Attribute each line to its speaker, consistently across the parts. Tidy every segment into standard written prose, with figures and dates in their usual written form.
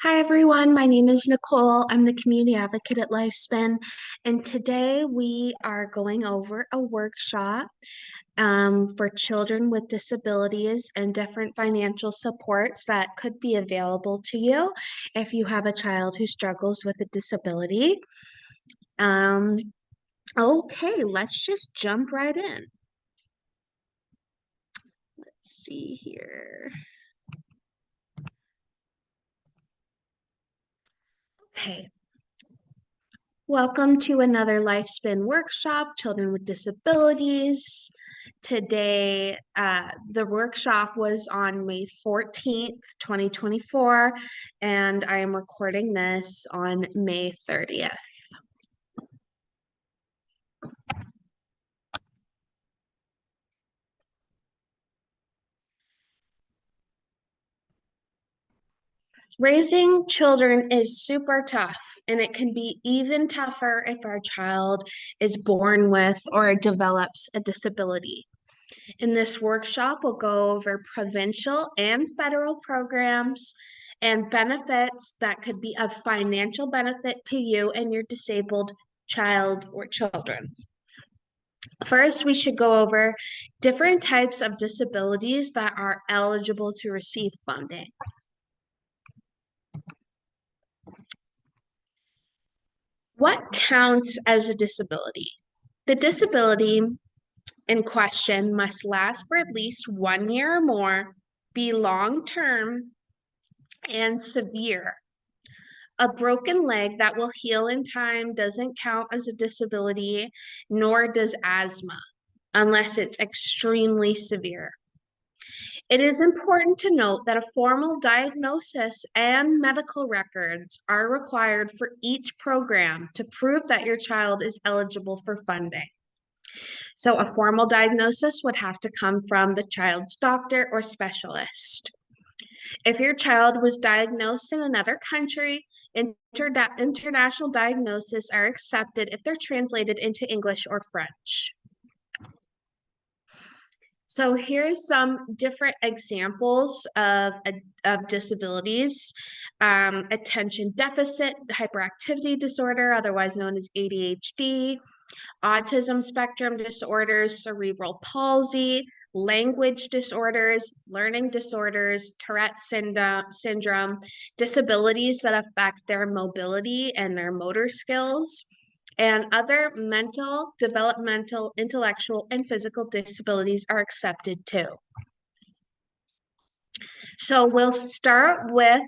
Speaker 1: Hi, everyone. My name is Nicole. I'm the community advocate at Lifespin, and today we are going over a workshop for children with disabilities and different financial supports that could be available to you if you have a child who struggles with a disability. Um, okay, let's just jump right in. Let's see here. Okay, welcome to another Lifespin workshop, Children with Disabilities. Today, the workshop was on May 14th, 2024, and I am recording this on May 30th. Raising children is super tough, and it can be even tougher if our child is born with or develops a disability. In this workshop, we'll go over provincial and federal programs and benefits that could be of financial benefit to you and your disabled child or children. First, we should go over different types of disabilities that are eligible to receive funding. What counts as a disability? The disability in question must last for at least 1 year or more, be long-term, and severe. A broken leg that will heal in time doesn't count as a disability, nor does asthma, unless it's extremely severe. It is important to note that a formal diagnosis and medical records are required for each program to prove that your child is eligible for funding. So a formal diagnosis would have to come from the child's doctor or specialist. If your child was diagnosed in another country, international diagnoses are accepted if they're translated into English or French. So here's some different examples of disabilities. Attention deficit hyperactivity disorder, otherwise known as ADHD, autism spectrum disorders, cerebral palsy, language disorders, learning disorders, Tourette syndrome, disabilities that affect their mobility and their motor skills, and other mental, developmental, intellectual, and physical disabilities are accepted too. So we'll start with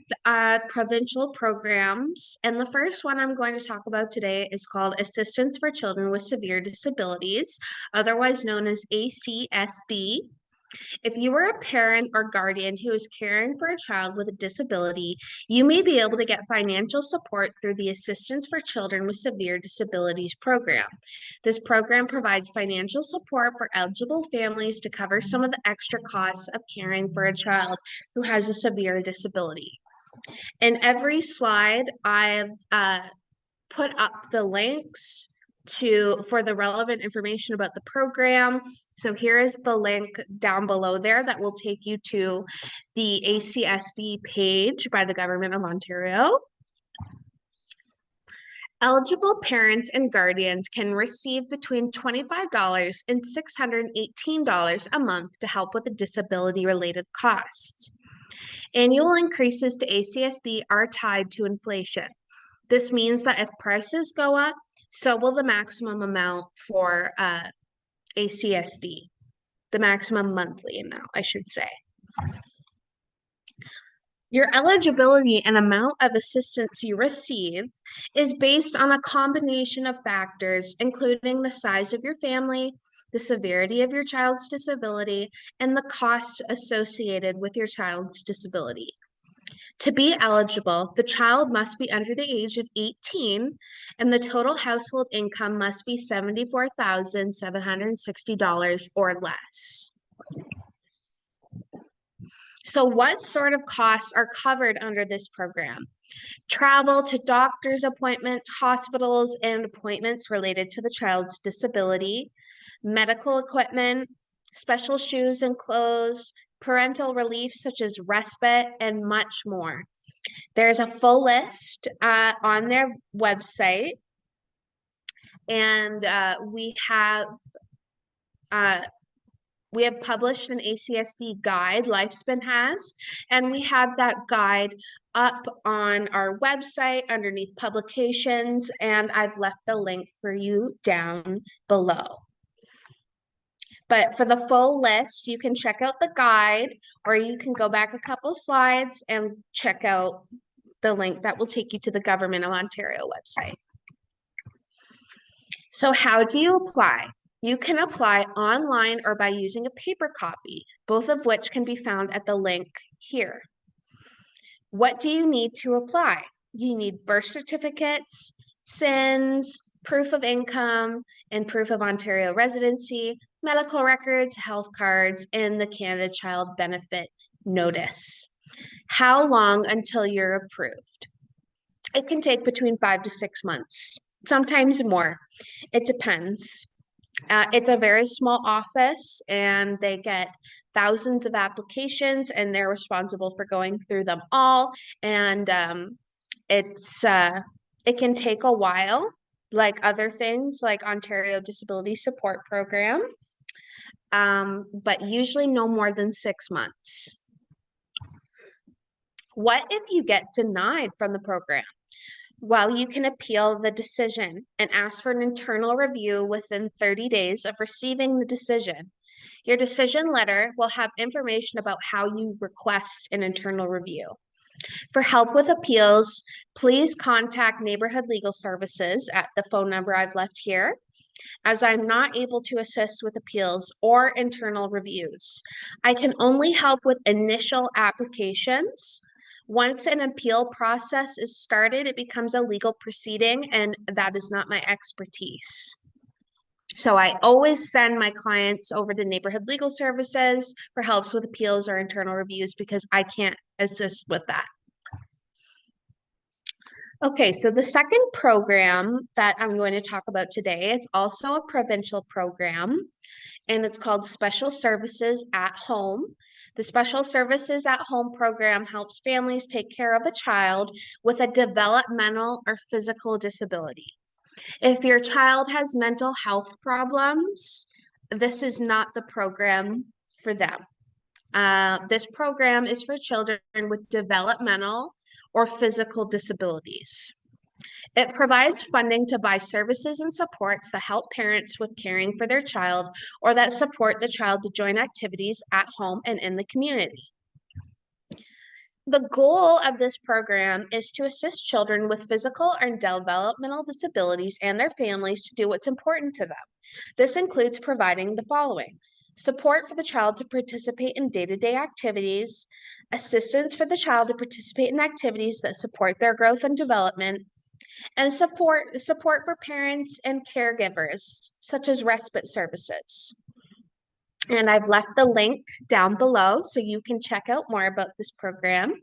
Speaker 1: provincial programs. And the first one I'm going to talk about today is called Assistance for Children with Severe Disabilities, otherwise known as ACSD. If you are a parent or guardian who is caring for a child with a disability, you may be able to get financial support through the Assistance for Children with Severe Disabilities program. This program provides financial support for eligible families to cover some of the extra costs of caring for a child who has a severe disability. In every slide, I've put up the links for the relevant information about the program. So here is the link down below there that will take you to the ACSD page by the Government of Ontario. Eligible parents and guardians can receive between $25 and $618 a month to help with the disability-related costs. Annual increases to ACSD are tied to inflation. This means that if prices go up, so will the maximum amount for ACSD, the maximum monthly amount, I should say. Your eligibility and amount of assistance you receive is based on a combination of factors, including the size of your family, the severity of your child's disability, and the costs associated with your child's disability. To be eligible, the child must be under the age of 18 and the total household income must be $74,760 or less. So what sort of costs are covered under this program? Travel to doctor's appointments, hospitals, and appointments related to the child's disability, medical equipment, special shoes and clothes, parental relief such as respite, and much more. There's a full list on their website, and uh, we have published an ACSD guide, Lifespan has, and we have that guide up on our website underneath publications, and I've left the link for you down below. But for the full list, you can check out the guide, or you can go back a couple slides and check out the link that will take you to the Government of Ontario website. So how do you apply? You can apply online or by using a paper copy, both of which can be found at the link here. What do you need to apply? You need birth certificates, SINs, proof of income, and proof of Ontario residency, medical records, health cards, and the Canada Child Benefit Notice. How long until you're approved? It can take between 5 to 6 months, sometimes more. It depends. It's a very small office, and they get thousands of applications, and they're responsible for going through them all. And it can take a while, like other things, like Ontario Disability Support Program, but usually no more than 6 months. What if you get denied from the program? Well, you can appeal the decision and ask for an internal review within 30 days of receiving the decision. Your decision letter will have information about how you request an internal review. For help with appeals, please contact Neighborhood Legal Services at the phone number I've left here, as I'm not able to assist with appeals or internal reviews. I can only help with initial applications. Once an appeal process is started, it becomes a legal proceeding, and that is not my expertise. So I always send my clients over to Neighborhood Legal Services for helps with appeals or internal reviews because I can't assist with that. Okay, so the second program that I'm going to talk about today is also a provincial program, and it's called Special Services at Home. The Special Services at Home program helps families take care of a child with a developmental or physical disability. If your child has mental health problems, this is not the program for them. This program is for children with developmental or physical disabilities. It provides funding to buy services and supports that help parents with caring for their child or that support the child to join activities at home and in the community. The goal of this program is to assist children with physical and developmental disabilities and their families to do what's important to them. This includes providing the following: support for the child to participate in day-to-day activities, assistance for the child to participate in activities that support their growth and development, and support for parents and caregivers, such as respite services. And I've left the link down below so you can check out more about this program.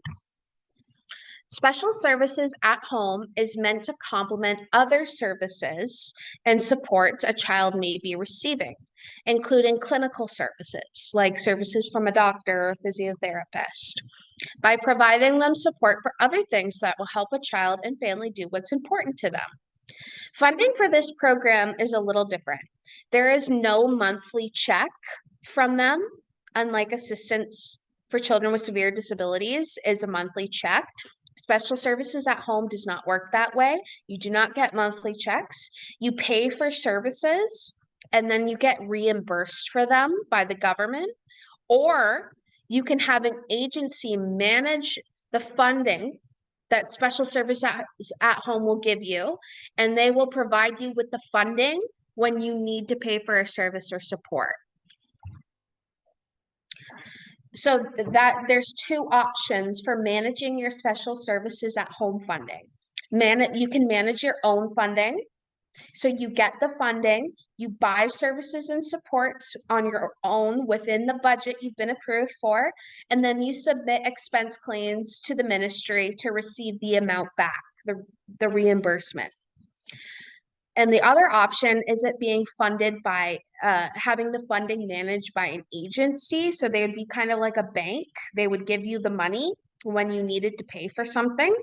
Speaker 1: Special Services at Home is meant to complement other services and supports a child may be receiving, including clinical services, like services from a doctor or physiotherapist, by providing them support for other things that will help a child and family do what's important to them. Funding for this program is a little different. There is no monthly check from them, unlike assistance for children with severe disabilities is a monthly check. Special Services at Home does not work that way. You do not get monthly checks. You pay for services and then you get reimbursed for them by the government, or you can have an agency manage the funding that Special Services at Home will give you, and they will provide you with the funding when you need to pay for a service or support. So that there's two options for managing your Special Services at Home funding. You can manage your own funding. So you get the funding, you buy services and supports on your own within the budget you've been approved for, and then you submit expense claims to the ministry to receive the amount back, the reimbursement. And the other option is it being funded by having the funding managed by an agency. So they would be kind of like a bank. They would give you the money when you needed to pay for something.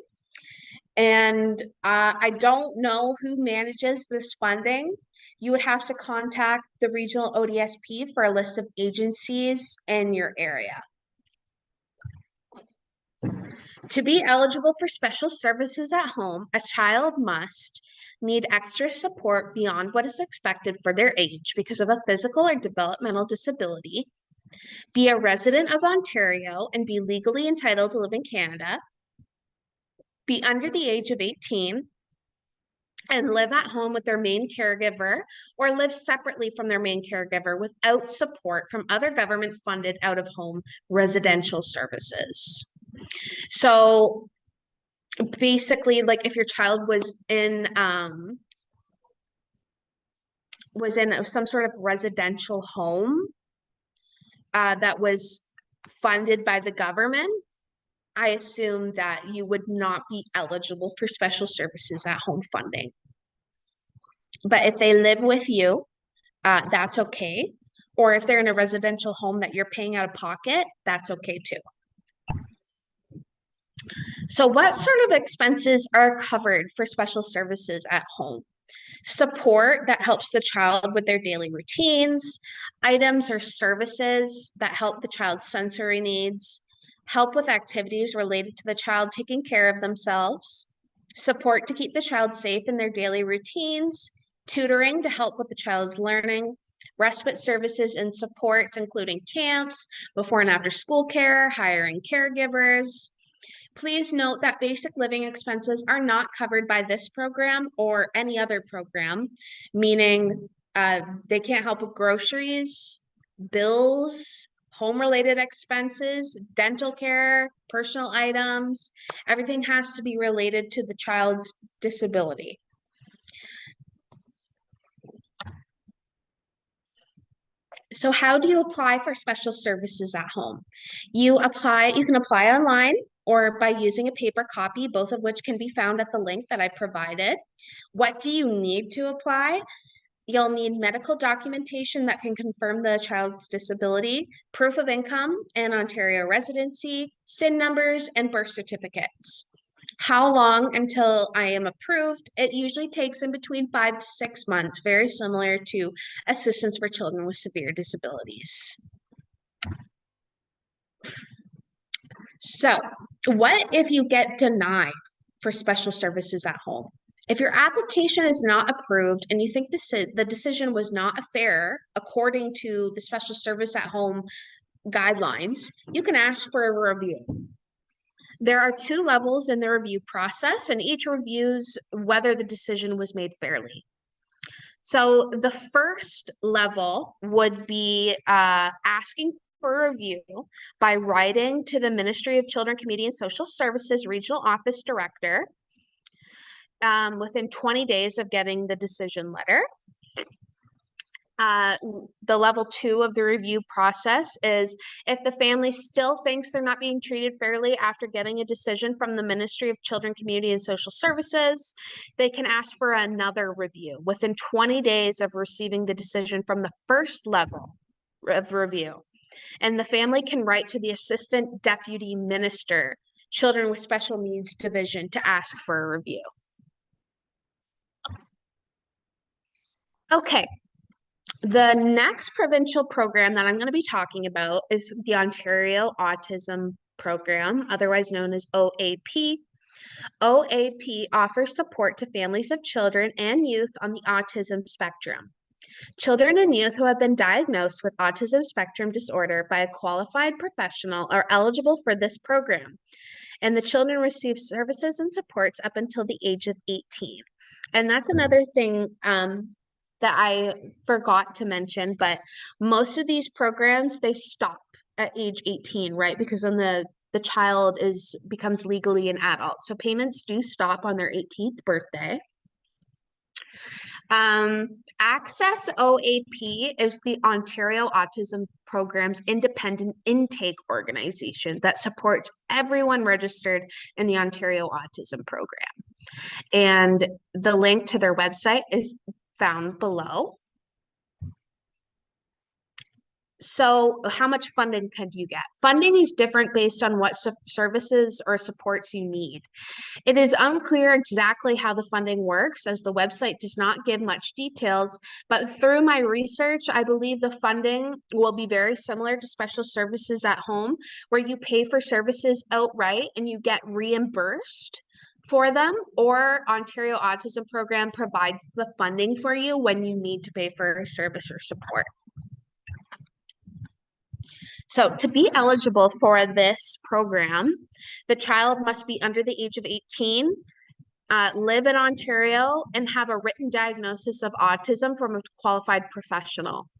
Speaker 1: And I don't know who manages this funding. You would have to contact the regional ODSP for a list of agencies in your area. To be eligible for special services at home, a child must need extra support beyond what is expected for their age because of a physical or developmental disability, be a resident of Ontario and be legally entitled to live in Canada, be under the age of 18, and live at home with their main caregiver or live separately from their main caregiver without support from other government funded out of home residential services. So basically, like if your child was in some sort of residential home that was funded by the government, I assume that you would not be eligible for special services at home funding. But if they live with you, that's okay. Or if they're in a residential home that you're paying out of pocket, that's okay too. So what sort of expenses are covered for special services at home? Support that helps the child with their daily routines, items or services that help the child's sensory needs, help with activities related to the child taking care of themselves, support to keep the child safe in their daily routines, tutoring to help with the child's learning, respite services and supports, including camps, before and after school care, hiring caregivers. Please note that basic living expenses are not covered by this program or any other program, meaning they can't help with groceries, bills, home-related expenses, dental care, personal items. Everything has to be related to the child's disability. So how do you apply for special services at home? You can apply online or by using a paper copy, both of which can be found at the link that I provided. What do you need to apply? You'll need medical documentation that can confirm the child's disability, proof of income and Ontario residency, SIN numbers, and birth certificates. How long until I am approved? It usually takes in between 5 to 6 months, very similar to assistance for children with severe disabilities. So, what if you get denied for special services at home? If your application is not approved and you think the decision was not fair according to the special service at home guidelines, you can ask for a review. There are 2 levels in the review process, and each reviews whether the decision was made fairly. So the first level would be asking for a review by writing to the Ministry of Children, Community, and Social Services Regional Office Director within 20 days of getting the decision letter. The level 2 of the review process is if the family still thinks they're not being treated fairly after getting a decision from the Ministry of Children, Community, and Social Services, they can ask for another review within 20 days of receiving the decision from the first level of review. And the family can write to the Assistant Deputy Minister, Children with Special Needs Division, to ask for a review. Okay. The next provincial program that I'm going to be talking about is the Ontario Autism Program, otherwise known as OAP. OAP offers support to families of children and youth on the autism spectrum. Children and youth who have been diagnosed with autism spectrum disorder by a qualified professional are eligible for this program, and the children receive services and supports up until the age of 18. And that's another thing that I forgot to mention, but most of these programs, they stop at age 18, right? Because then the child becomes legally an adult. So payments do stop on their 18th birthday. Access OAP is the Ontario Autism Program's independent intake organization that supports everyone registered in the Ontario Autism Program. And the link to their website is found below. So how much funding could you get? Funding is different based on what services or supports you need. It is unclear exactly how the funding works, as the website does not give much details, but through my research, I believe the funding will be very similar to special services at home, where you pay for services outright and you get reimbursed for them, or Ontario Autism Program provides the funding for you when you need to pay for a service or support. So to be eligible for this program, the child must be under the age of 18, live in Ontario, and have a written diagnosis of autism from a qualified professional.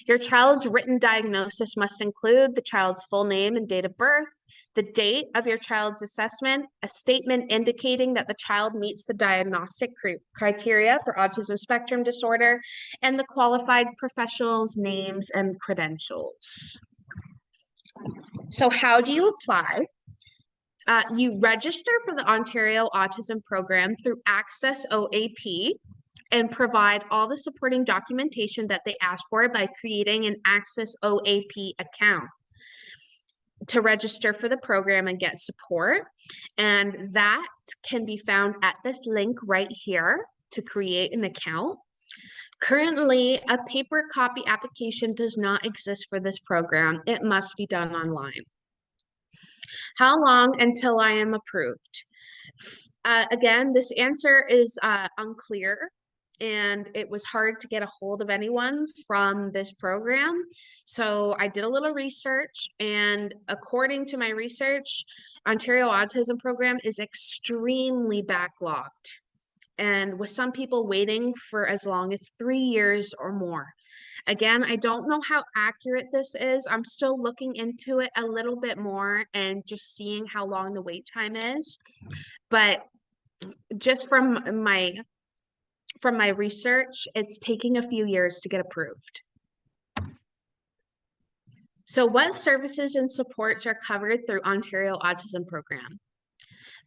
Speaker 1: Your child's written diagnosis must include the child's full name and date of birth, the date of your child's assessment, a statement indicating that the child meets the diagnostic criteria for autism spectrum disorder, and the qualified professional's names and credentials. So how do you apply? You register for the Ontario Autism Program through Access OAP and provide all the supporting documentation that they ask for by creating an Access OAP account to register for the program and get support. And that can be found at this link right here to create an account. Currently, a paper copy application does not exist for this program. It must be done online. How long until I am approved? Again, this answer is unclear, and it was hard to get a hold of anyone from this program. So I did a little research, and according to my research, Ontario Autism Program is extremely backlogged, and with some people waiting for as long as 3 years or more. Again, I don't know how accurate this is. I'm still looking into it a little bit more and just seeing how long the wait time is. But just from my research, it's taking a few years to get approved. So what services and supports are covered through Ontario Autism Program?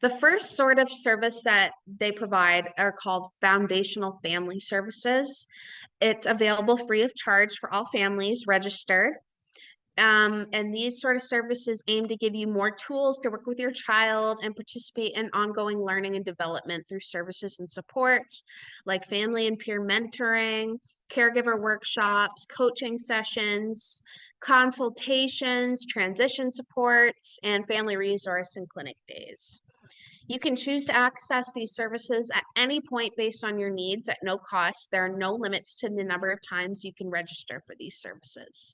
Speaker 1: The first sort of service that they provide are called foundational family services. It's available free of charge for all families registered. And these sort of services aim to give you more tools to work with your child and participate in ongoing learning and development through services and supports like family and peer mentoring, caregiver workshops, coaching sessions, consultations, transition supports, and family resource and clinic days. You can choose to access these services at any point based on your needs at no cost. There are no limits to the number of times you can register for these services.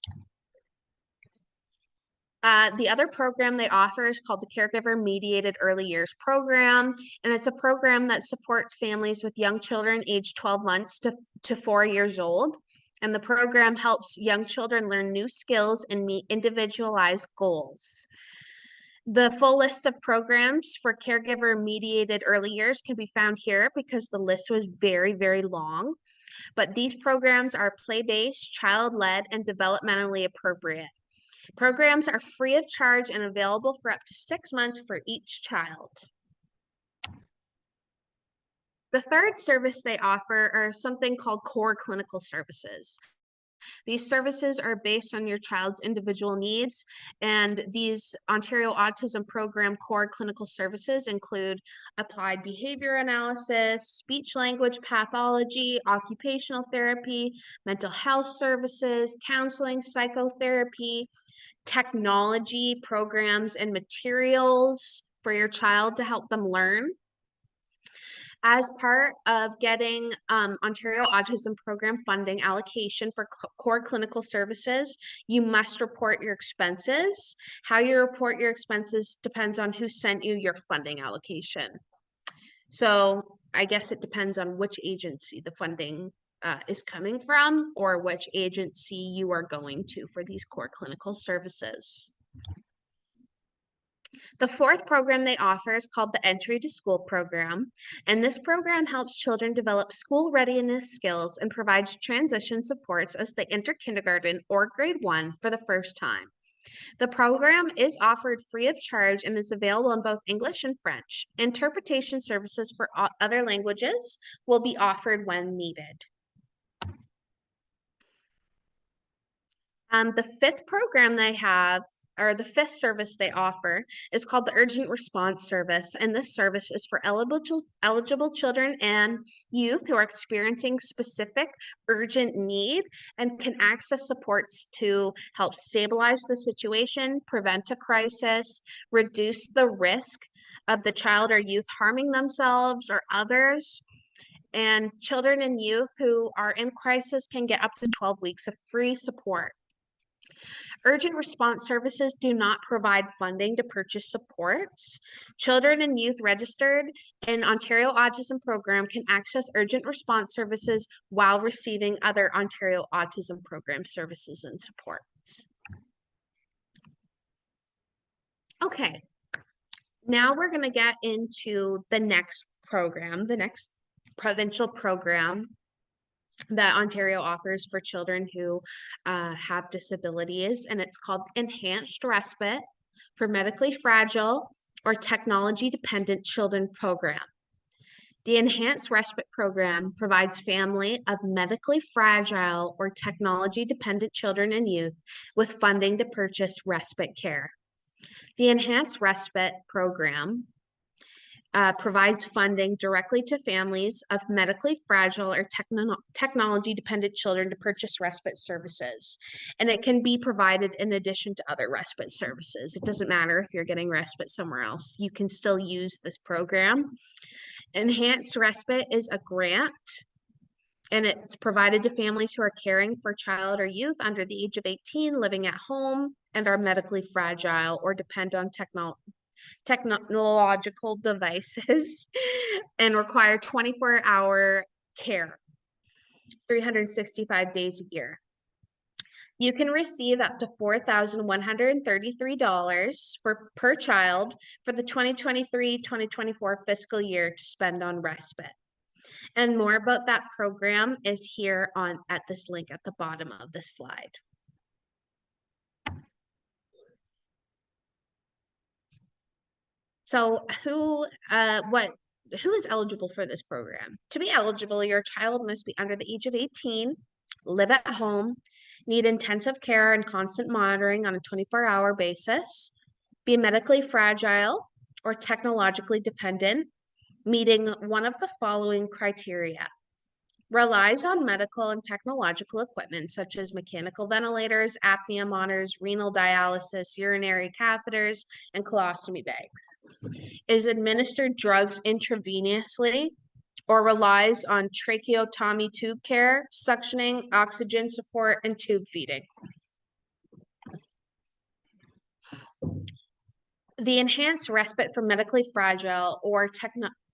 Speaker 1: The other program they offer is called the Caregiver Mediated Early Years Program, and it's a program that supports families with young children aged 12 months to 4 years old. And the program helps young children learn new skills and meet individualized goals. The full list of programs for caregiver mediated early years can be found here because the list was very, very long. But these programs are play-based, child-led, and developmentally appropriate. Programs are free of charge and available for up to 6 months for each child. The third service they offer are something called core clinical services. These services are based on your child's individual needs, and these Ontario Autism Program core clinical services include applied behavior analysis, speech language pathology, occupational therapy, mental health services, counseling, psychotherapy, technology programs, and materials for your child to help them learn. As part of getting Ontario Autism Program funding allocation for core clinical services, you must report your expenses. How you report your expenses depends on who sent you your funding allocation. So I guess it depends on which agency the funding is coming from, or which agency you are going to for these core clinical services. The fourth program they offer is called the Entry to School program, and this program helps children develop school readiness skills and provides transition supports as they enter kindergarten or grade 1 for the first time. The program is offered free of charge and is available in both English and French. Interpretation services for other languages will be offered when needed. The fifth program they have, or the fifth service they offer, is called the Urgent Response Service. And this service is for eligible children and youth who are experiencing specific urgent need and can access supports to help stabilize the situation, prevent a crisis, reduce the risk of the child or youth harming themselves or others. And children and youth who are in crisis can get up to 12 weeks of free support. Urgent response services do not provide funding to purchase supports. Children and youth registered in Ontario Autism Program can access urgent response services while receiving other Ontario Autism Program services and supports. Okay, now we're going to get into the next program, the next provincial program that Ontario offers for children who have disabilities, and it's called Enhanced Respite for Medically Fragile or Technology Dependent Children Program. The Enhanced Respite Program provides family of medically fragile or technology dependent children and youth with funding to purchase respite care. The Enhanced Respite Program provides funding directly to families of medically fragile or technology-dependent children to purchase respite services. And it can be provided in addition to other respite services. It doesn't matter if you're getting respite somewhere else. You can still use this program. Enhanced Respite is a grant, and it's provided to families who are caring for child or youth under the age of 18 living at home and are medically fragile or depend on technological devices and require 24-hour care 365 days a year. You can receive up to $4,133 per child for the 2023-2024 fiscal year to spend on respite. And more about that program is here at this link at the bottom of this slide. So who is eligible for this program? To be eligible, your child must be under the age of 18, live at home, need intensive care and constant monitoring on a 24-hour basis, be medically fragile or technologically dependent, meeting one of the following criteria: relies on medical and technological equipment such as mechanical ventilators, apnea monitors, renal dialysis, urinary catheters, and colostomy bags, is administered drugs intravenously, or relies on tracheotomy tube care, suctioning, oxygen support, and tube feeding. The enhanced respite for medically fragile or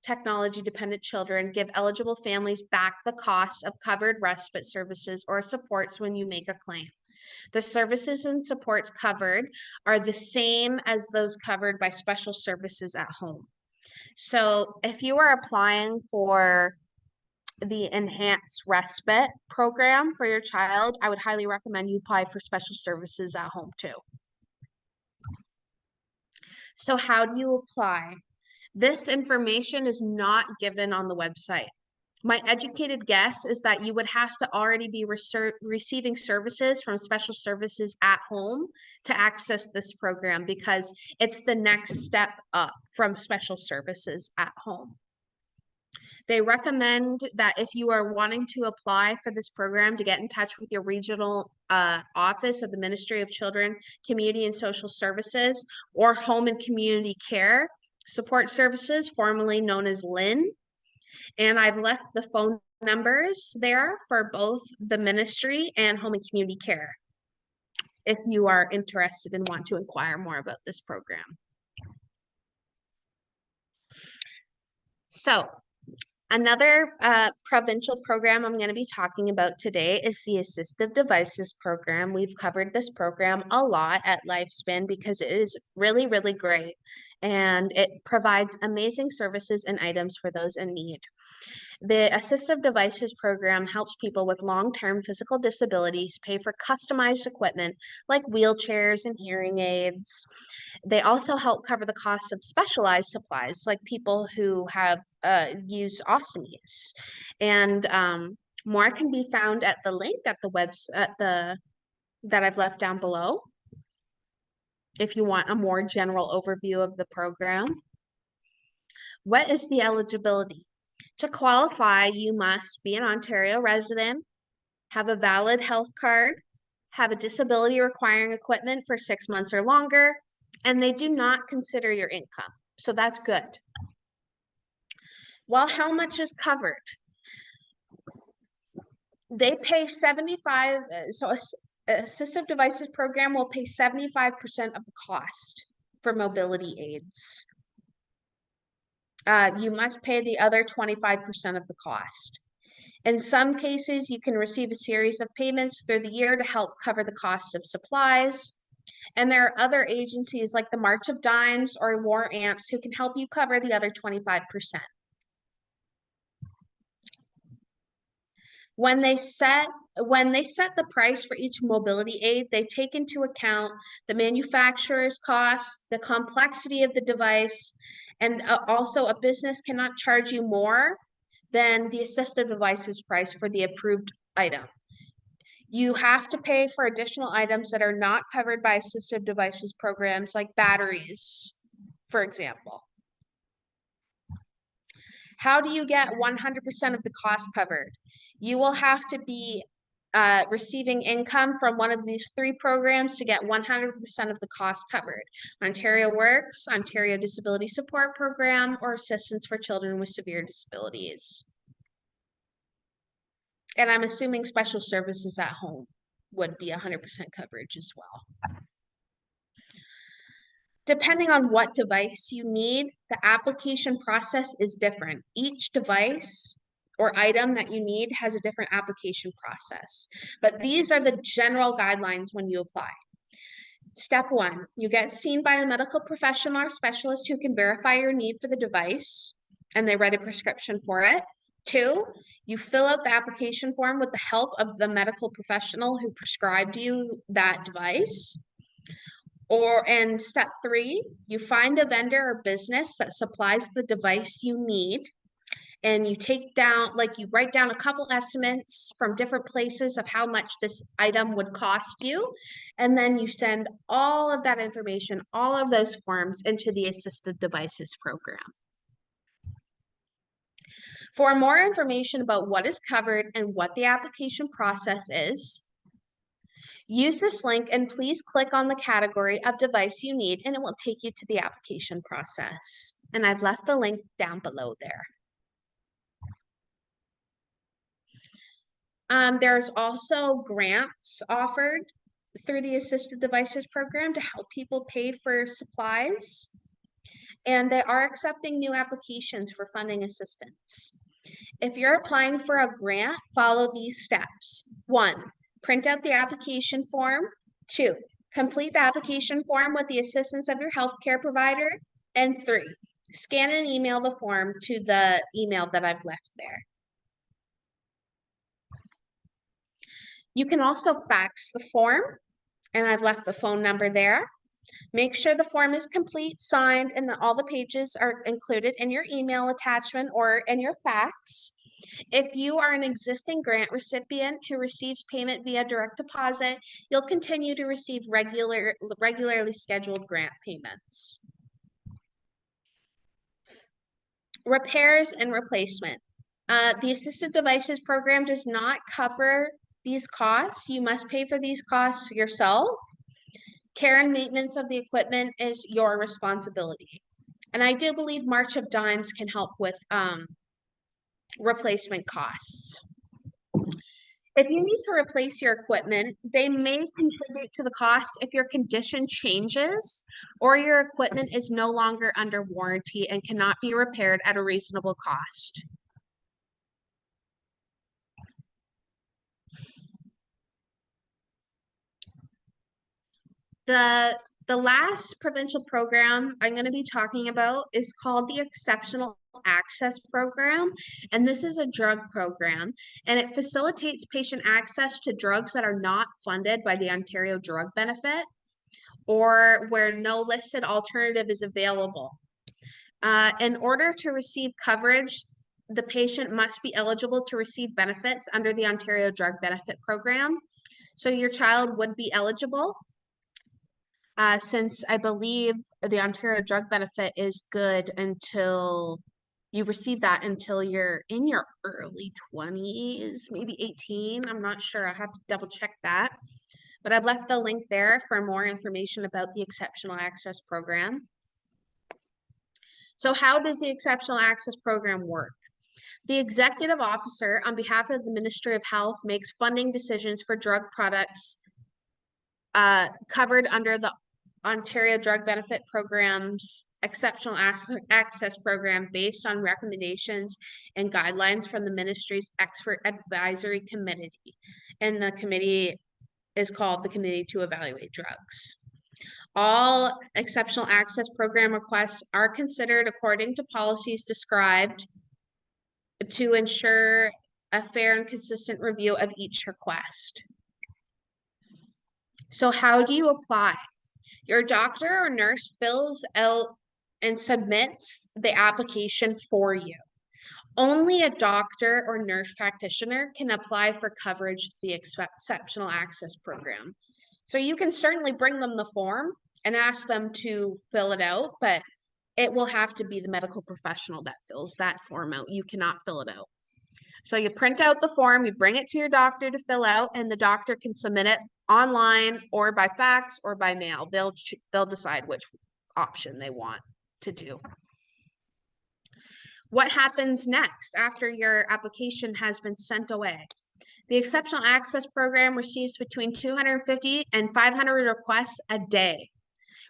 Speaker 1: technology-dependent children give eligible families back the cost of covered respite services or supports when you make a claim. The services and supports covered are the same as those covered by special services at home. So if you are applying for the enhanced respite program for your child, I would highly recommend you apply for special services at home too. So how do you apply? This information is not given on the website. My educated guess is that you would have to already be receiving services from special services at home to access this program, because it's the next step up from special services at home. They recommend that if you are wanting to apply for this program, to get in touch with your regional office of the Ministry of Children, Community and Social Services, or Home and Community Care Support Services, formerly known as LIN. And I've left the phone numbers there for both the ministry and Home and Community Care if you are interested and want to inquire more about this program. So another provincial program I'm going to be talking about today is the Assistive Devices Program. We've covered this program a lot at Lifespan because it is really, really great, and it provides amazing services and items for those in need. The Assistive Devices Program helps people with long-term physical disabilities pay for customized equipment like wheelchairs and hearing aids. They also help cover the cost of specialized supplies like people who have used ostomies. And more can be found at the link at the that I've left down below if you want a more general overview of the program. What is the eligibility? To qualify, you must be an Ontario resident, have a valid health card, have a disability requiring equipment for 6 months or longer, and they do not consider your income. So that's good. Well, how much is covered? They pay 75, assistive devices program will pay 75% of the cost for mobility aids. You must pay the other 25% of the cost. In some cases, you can receive a series of payments through the year to help cover the cost of supplies. And there are other agencies like the March of Dimes or War Amps who can help you cover the other 25%. When they set the price for each mobility aid, they take into account the manufacturer's costs, the complexity of the device, and also a business cannot charge you more than the assistive device's price for the approved item. You have to pay for additional items that are not covered by assistive devices programs, like batteries, for example. How do you get 100% of the cost covered? You will have to be receiving income from one of these 3 programs to get 100% of the cost covered. Ontario Works, Ontario Disability Support Program, or Assistance for Children with Severe Disabilities. And I'm assuming special services at home would be 100% coverage as well. Depending on what device you need, the application process is different. Each device or item that you need has a different application process. But these are the general guidelines when you apply. Step 1, you get seen by a medical professional or specialist who can verify your need for the device, and they write a prescription for it. 2, you fill out the application form with the help of the medical professional who prescribed you that device. And step 3, you find a vendor or business that supplies the device you need, and you write down a couple estimates from different places of how much this item would cost you, and then you send all of that information, all of those forms, into the assistive devices program. For more information about what is covered and what the application process is, use this link and please click on the category of device you need and it will take you to the application process. And I've left the link down below there. There's also grants offered through the Assistive Devices program to help people pay for supplies. And they are accepting new applications for funding assistance. If you're applying for a grant, follow these steps. 1, print out the application form. 2, complete the application form with the assistance of your healthcare provider. And 3, scan and email the form to the email that I've left there. You can also fax the form, and I've left the phone number there. Make sure the form is complete, signed, and that all the pages are included in your email attachment or in your fax. If you are an existing grant recipient who receives payment via direct deposit, you'll continue to receive regularly scheduled grant payments. Repairs and replacement. The Assistive Devices program does not cover these costs. You must pay for these costs yourself. Care and maintenance of the equipment is your responsibility. And I do believe March of Dimes can help with replacement costs. If you need to replace your equipment, they may contribute to the cost if your condition changes or your equipment is no longer under warranty and cannot be repaired at a reasonable cost. The last provincial program I'm going to be talking about is called the Exceptional Access Program, and this is a drug program, and it facilitates patient access to drugs that are not funded by the Ontario Drug Benefit or where no listed alternative is available. In order to receive coverage, the patient must be eligible to receive benefits under the Ontario Drug Benefit Program. So your child would be eligible since I believe the Ontario drug benefit is good until you receive that until you're in your early 20s, maybe 18. I'm not sure. I have to double check that. But I've left the link there for more information about the Exceptional Access Program. So how does the Exceptional Access Program work? The executive officer, on behalf of the Ministry of Health, makes funding decisions for drug products covered under the Ontario Drug Benefit Program's Exceptional Access Program based on recommendations and guidelines from the ministry's expert advisory committee. And the committee is called the Committee to Evaluate Drugs. All Exceptional Access Program requests are considered according to policies described to ensure a fair and consistent review of each request. So how do you apply? Your doctor or nurse fills out and submits the application for you. Only a doctor or nurse practitioner can apply for coverage the Exceptional Access Program. So you can certainly bring them the form and ask them to fill it out, but it will have to be the medical professional that fills that form out. You cannot fill it out. So you print out the form, you bring it to your doctor to fill out, and the doctor can submit it online or by fax or by mail. They'll decide which option they want to do. What happens next after your application has been sent away? The Exceptional Access Program receives between 250 and 500 requests a day.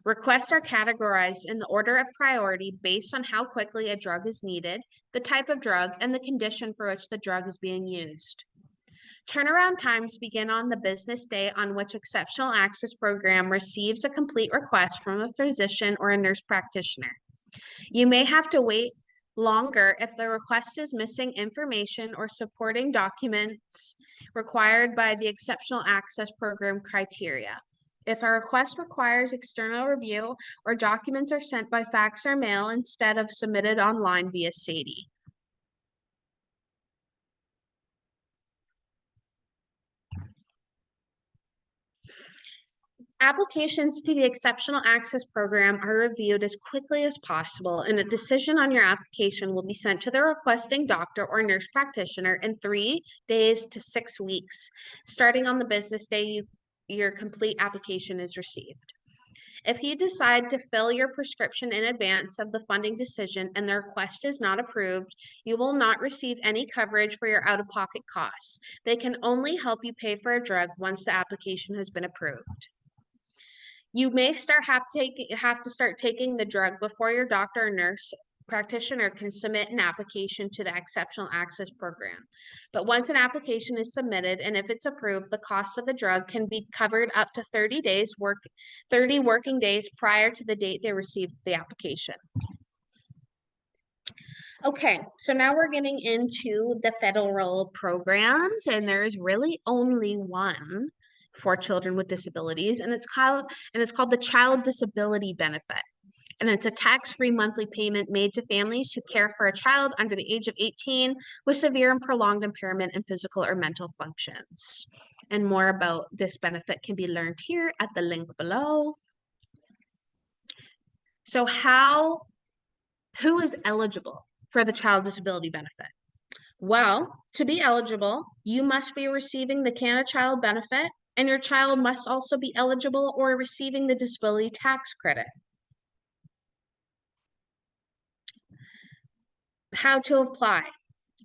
Speaker 1: Requests are categorized in the order of priority based on how quickly a drug is needed, the type of drug, and the condition for which the drug is being used. Turnaround times begin on the business day on which Exceptional Access Program receives a complete request from a physician or a nurse practitioner. You may have to wait longer if the request is missing information or supporting documents required by the Exceptional Access Program criteria. If a request requires external review or documents are sent by fax or mail instead of submitted online via SADI. Applications to the Exceptional Access Program are reviewed as quickly as possible, and a decision on your application will be sent to the requesting doctor or nurse practitioner in 3 days to 6 weeks. Starting on the business day your complete application is received. If you decide to fill your prescription in advance of the funding decision and the request is not approved, you will not receive any coverage for your out-of-pocket costs. They can only help you pay for a drug once the application has been approved. You may have to start taking the drug before your doctor or nurse practitioner can submit an application to the Exceptional Access Program. But once an application is submitted and if it's approved, the cost of the drug can be covered up to 30 working days prior to the date they received the application. Okay, so now we're getting into the federal programs, and there's really only one for children with disabilities, and it's called the Child Disability Benefit. And it's a tax-free monthly payment made to families who care for a child under the age of 18 with severe and prolonged impairment in physical or mental functions. And more about this benefit can be learned here at the link below. So who is eligible for the Child Disability Benefit? Well, to be eligible, you must be receiving the Canada Child Benefit, and your child must also be eligible or receiving the disability tax credit. How to apply.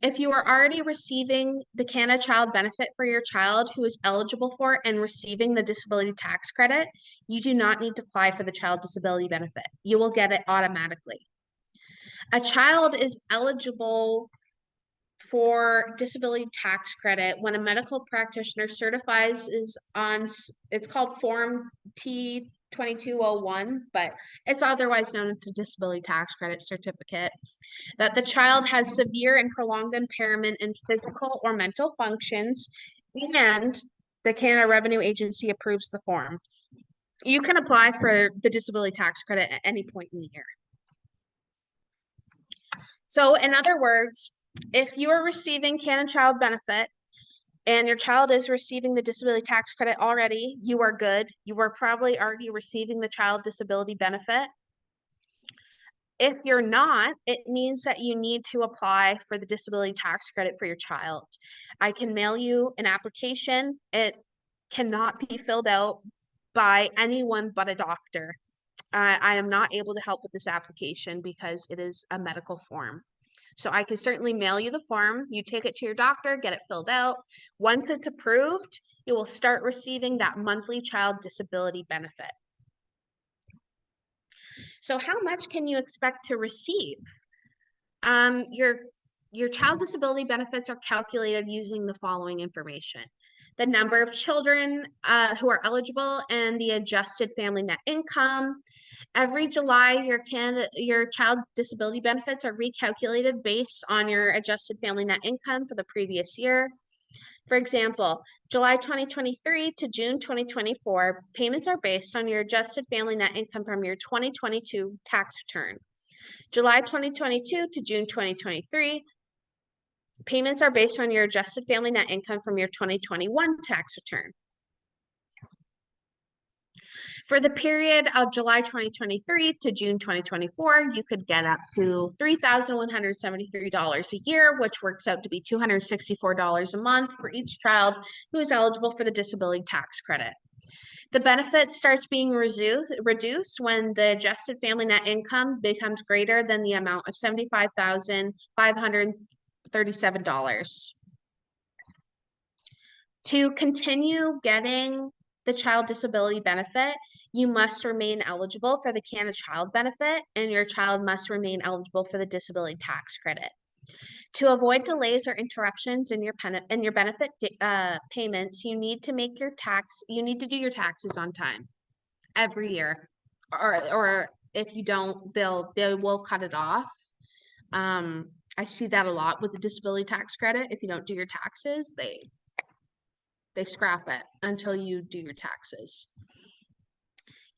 Speaker 1: If you are already receiving the Canada Child Benefit for your child who is eligible for it and receiving the disability tax credit, you do not need to apply for the Child Disability Benefit. You will get it automatically. A child is eligible for disability tax credit when a medical practitioner certifies it's called Form T2201, but it's otherwise known as the Disability Tax Credit Certificate, that the child has severe and prolonged impairment in physical or mental functions, and the Canada Revenue Agency approves the form. You can apply for the disability tax credit at any point in the year. So in other words, if you are receiving Canada Child Benefit and your child is receiving the disability tax credit already, you are good. You are probably already receiving the child disability benefit. If you're not, it means that you need to apply for the disability tax credit for your child. I can mail you an application. It cannot be filled out by anyone but a doctor. I am not able to help with this application because it is a medical form. So I can certainly mail you the form. You take it to your doctor, get it filled out. Once it's approved, you will start receiving that monthly child disability benefit. So how much can you expect to receive? Um, your your child disability benefits are calculated using the following information: the number of children who are eligible and the adjusted family net income. Every July, your child disability benefits are recalculated based on your adjusted family net income for the previous year. For example, July 2023 to June 2024, payments are based on your adjusted family net income from your 2022 tax return. July 2022 to June 2023, payments are based on your adjusted family net income from your 2021 tax return. For the period of July 2023 to June 2024, you could get up to $3,173 a year, which works out to be $264 a month for each child who is eligible for the disability tax credit. The benefit starts being reduced when the adjusted family net income becomes greater than the amount of $75,537. To continue getting the child disability benefit, you must remain eligible for the Canada Child Benefit, and your child must remain eligible for the disability tax credit. To avoid delays or interruptions in your benefit payments, you need to do your taxes on time every year, or if you don't, they will cut it off. I see that a lot with the disability tax credit. If you don't do your taxes, they scrap it until you do your taxes.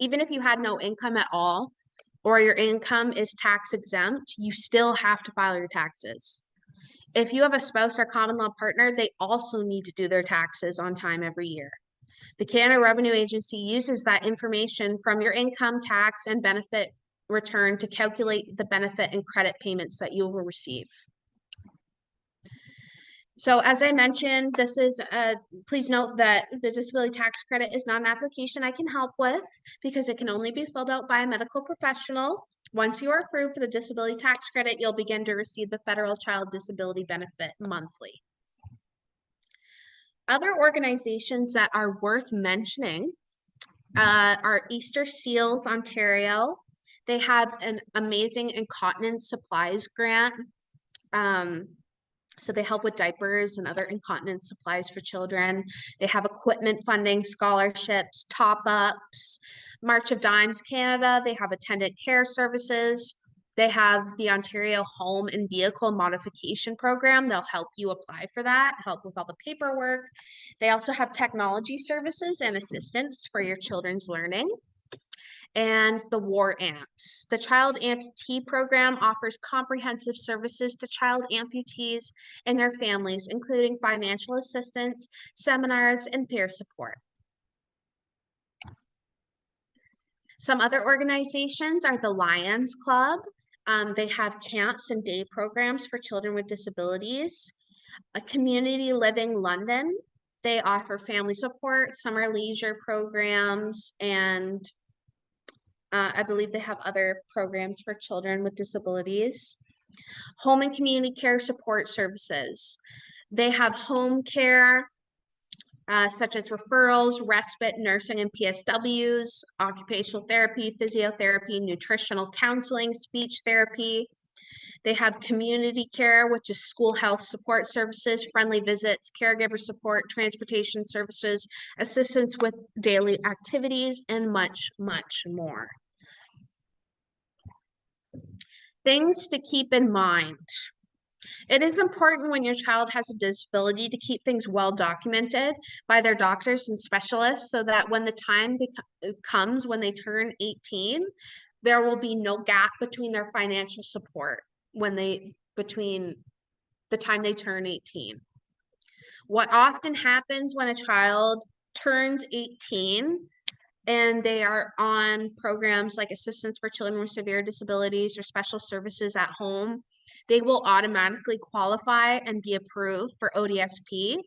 Speaker 1: Even if you had no income at all, or your income is tax exempt, you still have to file your taxes. If you have a spouse or common law partner, they also need to do their taxes on time every year. The Canada Revenue Agency uses that information from your income tax and benefit return to calculate the benefit and credit payments that you will receive. So as I mentioned, please note that the disability tax credit is not an application I can help with because it can only be filled out by a medical professional. Once you are approved for the disability tax credit, you'll begin to receive the federal child disability benefit monthly. Other organizations that are worth mentioning are Easter Seals Ontario. They have an amazing incontinence supplies grant. So they help with diapers and other incontinence supplies for children. They have equipment funding, scholarships, top-ups. March of Dimes Canada, they have attendant care services. They have the Ontario Home and Vehicle Modification Program. They'll help you apply for that, help with all the paperwork. They also have technology services and assistance for your children's learning. And the WAR AMPS. The Child Amputee Program offers comprehensive services to child amputees and their families, including financial assistance, seminars, and peer support. Some other organizations are the Lions Club. They have camps and day programs for children with disabilities. A Community Living London. They offer family support, summer leisure programs, and I believe they have other programs for children with disabilities. Home and community care support services. They have home care, such as referrals, respite, nursing, and PSWs, occupational therapy, physiotherapy, nutritional counseling, speech therapy. They have community care, which is school health support services, friendly visits, caregiver support, transportation services, assistance with daily activities, and much, much more. Things to keep in mind. It is important when your child has a disability to keep things well documented by their doctors and specialists so that when the time comes when they turn 18, there will be no gap between their financial support between the time they turn 18. What often happens when a child turns 18 and they are on programs like Assistance for Children with Severe Disabilities or Special Services at Home, they will automatically qualify and be approved for ODSP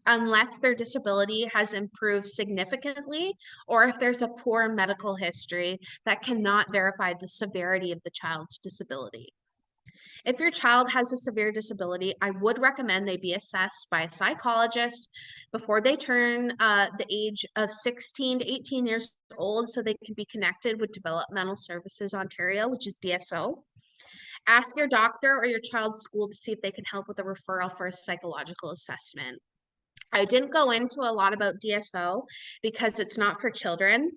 Speaker 1: unless their disability has improved significantly or if there's a poor medical history that cannot verify the severity of the child's disability. If your child has a severe disability, I would recommend they be assessed by a psychologist before they turn the age of 16 to 18 years old so they can be connected with Developmental Services Ontario, which is DSO. Ask your doctor or your child's school to see if they can help with a referral for a psychological assessment. I didn't go into a lot about DSO because it's not for children,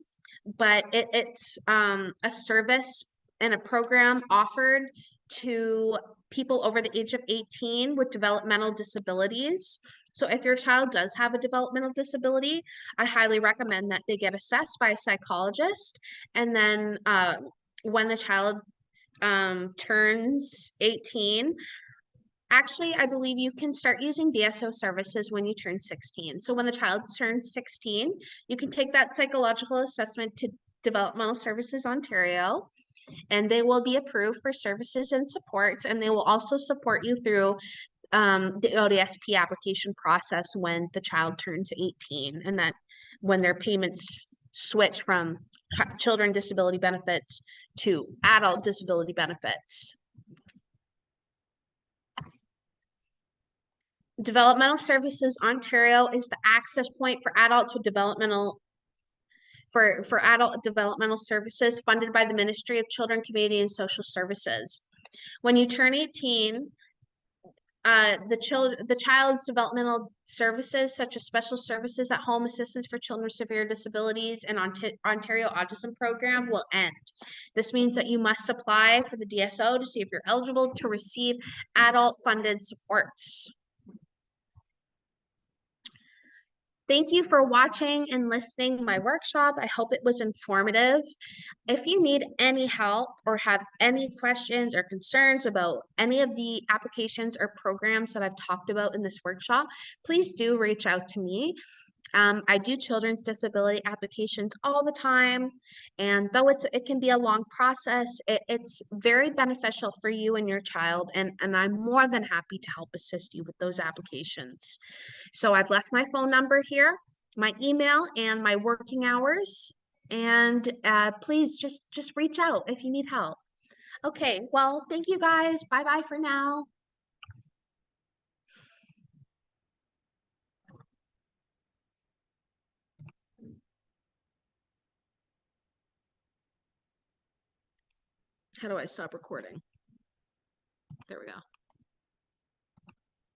Speaker 1: but it's a service and a program offered to people over the age of 18 with developmental disabilities. So if your child does have a developmental disability, I highly recommend that they get assessed by a psychologist. And then when the child turns 18, actually, I believe you can start using DSO services when you turn 16. So when the child turns 16, you can take that psychological assessment to Developmental Services Ontario, and they will be approved for services and supports, and they will also support you through the ODSP application process when the child turns 18, and that when their payments switch from children disability benefits to adult disability benefits. Developmental Services Ontario is the access point for adults with developmental for adult developmental services funded by the Ministry of Children, Community and Social Services. When you turn 18, the child's developmental services, such as special services at home, assistance for children with severe disabilities, and Ontario Autism Program will end. This means that you must apply for the DSO to see if you're eligible to receive adult funded supports. Thank you for watching and listening my workshop. I hope it was informative. If you need any help or have any questions or concerns about any of the applications or programs that I've talked about in this workshop, please do reach out to me. I do children's disability applications all the time, and though it can be a long process, it's very beneficial for you and your child, and I'm more than happy to help assist you with those applications. So I've left my phone number here, my email, and my working hours, and please just reach out if you need help. Okay, well, thank you guys. Bye-bye for now. How do I stop recording? There we go.